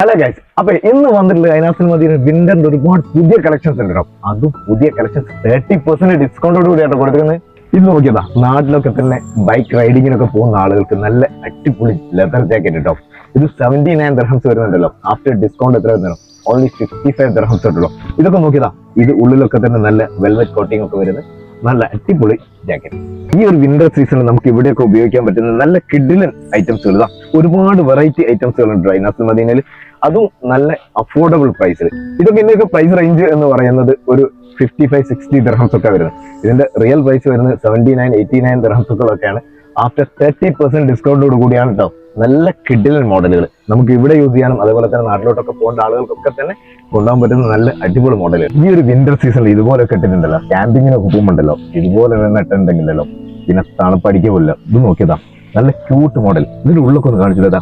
Hello guys, അപ്പൊ ഇന്ന് വന്നിട്ടുള്ള അതിനകത്ത് മതി വിന്ററിന്റെ ഒരുപാട് പുതിയ കളക്ഷൻസ് ഉണ്ട്. അതും പുതിയ കളക്ഷൻസ് 30% ഡിസ്കൗണ്ടോട് കൂടിയാണ് കൊടുക്കുന്നത്. ഇത് നോക്കിയതാ, നാട്ടിലൊക്കെ തന്നെ ബൈക്ക് റൈഡിങ്ങിനൊക്കെ പോകുന്ന ആളുകൾക്ക് നല്ല അടിപൊളി ലെതർ ജാക്കറ്റ് കേട്ടോ. ഇത് 79 ദിർഹംസ് വരുന്നുണ്ടല്ലോ. ആഫ്റ്റർ ഡിസ്കൗണ്ട് എത്ര വരുന്നോ? ഓൺലി 55 ദിർഹംസ് ഉണ്ടല്ലോ. ഇതൊക്കെ നോക്കിയതാ, ഇത് ഉള്ളിലൊക്കെ തന്നെ നല്ല വെൽവെറ്റ് കോട്ടിംഗ് ഒക്കെ വരുന്നത് നല്ല അടിപൊളി ജാക്കറ്റ്. ഈ ഒരു വിന്റർ സീസണിൽ നമുക്ക് ഇവിടെയൊക്കെ ഉപയോഗിക്കാൻ പറ്റുന്ന നല്ല കിഡിലൻ ഐറ്റംസുകൾ ഇതാ, ഒരുപാട് വെറൈറ്റി ഐറ്റംസുകൾ ഉണ്ട് അതിനകത്ത് മദീനയിൽ. അതും നല്ല അഫോർഡബിൾ പ്രൈസിൽ. ഇതൊക്കെ ഇതിന്റെയൊക്കെ പ്രൈസ് റേഞ്ച് എന്ന് പറയുന്നത് ഒരു 55-60 ദിർഹംസ് ഒക്കെ വരുന്നത്. ഇതിന്റെ റിയൽ പ്രൈസ് വരുന്നത് 79-89 ദിർഹംസുകളൊക്കെയാണ്. ആഫ്റ്റർ 30% ഡിസ്കൗണ്ടോട് കൂടിയാണ് കേട്ടോ. നല്ല കിഡിലൻ മോഡലുകൾ നമുക്ക് ഇവിടെ യൂസ് ചെയ്യാനും അതുപോലെ തന്നെ നാട്ടിലോട്ടൊക്കെ പോകേണ്ട ആളുകൾക്കൊക്കെ തന്നെ കൊണ്ടുപോകാൻ പറ്റുന്ന നല്ല അടിപൊളി മോഡലുകൾ. ഈ ഒരു വിന്റർ സീസണിൽ ഇതുപോലെ ഇട്ടിട്ടുണ്ടല്ലോ, ക്യാമ്പിങ്ങിനൊക്കെ പോകുമ്പോണ്ടല്ലോ ഇതുപോലെ തന്നെ ഇട്ടുണ്ടെങ്കിലല്ലോ പിന്നെ തണുപ്പടിക്കുക പോലില്ല. ഇത് നോക്കിയതാ, നല്ല ക്യൂട്ട് മോഡൽ. ഇതിന്റെ ഉള്ളൊക്കെ ഒന്ന് കാണിച്ചിട്ടാ,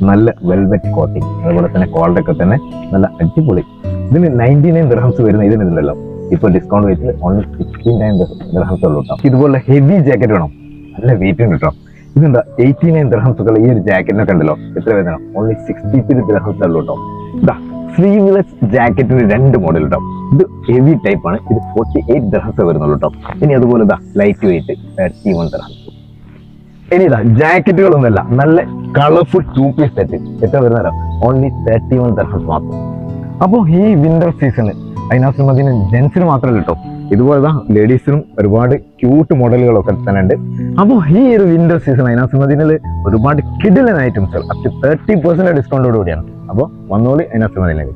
നല്ല വെൽവെറ്റ് കോട്ടിങ്, അതുപോലെ തന്നെ ക്വാളിറ്റി തന്നെ നല്ല അടിപൊളി. ഇതിന് 99 ദിർഹംസ് വരുന്ന ഇതിനുണ്ടല്ലോ ഇപ്പൊ ഡിസ്കൗണ്ട് വെച്ചിട്ട് ഓൺലി 69 ദിർഹംസ് ഉള്ളൂ കേട്ടോ. ഇതുപോലെ ഹെവി ജാക്കറ്റ് വേണം, നല്ല വെയിറ്റ് ഉണ്ട് കേട്ടോ. ഇതെന്താ 89 ദിർഹംസുകൾ ഈ ഒരു ജാക്കറ്റിനൊക്കെ ഉണ്ടല്ലോ എത്ര വരുന്ന ഓൺലി 63 ദിർഹംസ് ഉള്ളൂ കേട്ടോ. ഇതാ സ്ലീവ്ലെസ് ജാക്കറ്റിന് 2 മോഡൽ കേട്ടോ. ഇത് ഹെവി ടൈപ്പ് ആണ്. ഇത് 48 ദിർഹംസ് വരുന്നുള്ളൂ കേട്ടോ. ഇനി അതുപോലെ ഇതാ ലൈറ്റ് വെയിറ്റ് 31 ദിർഹംസ്. ഇനി ഇതാ ജാക്കറ്റുകളൊന്നുമല്ല, നല്ല കളർഫുൾ 2 പീസ് സെറ്റ് എത്ര വരുന്നല്ലോ ഓൺലി 31 ദിർഹംസ് മാത്രം. അപ്പോൾ ഈ വിന്റർ സീസണ് അതിനകത്ത് മതിന് ജെൻസിന് മാത്രമല്ല കേട്ടോ, ഇതുപോലെ ലേഡീസിനും ഒരുപാട് ക്യൂട്ട് മോഡലുകളൊക്കെ തന്നെ ഉണ്ട്. അപ്പോൾ ഈ ഒരു വിന്റർ സീസൺ അതിനകത്ത് മതിനിൽ ഒരുപാട് കിഡിലൻ ഐറ്റംസുകൾ അപ് ടു 30% ഡിസ്കൗണ്ടോട് കൂടിയാണ്. അപ്പോൾ വന്നോളി അതിനകത്ത് മതിലേക്ക്.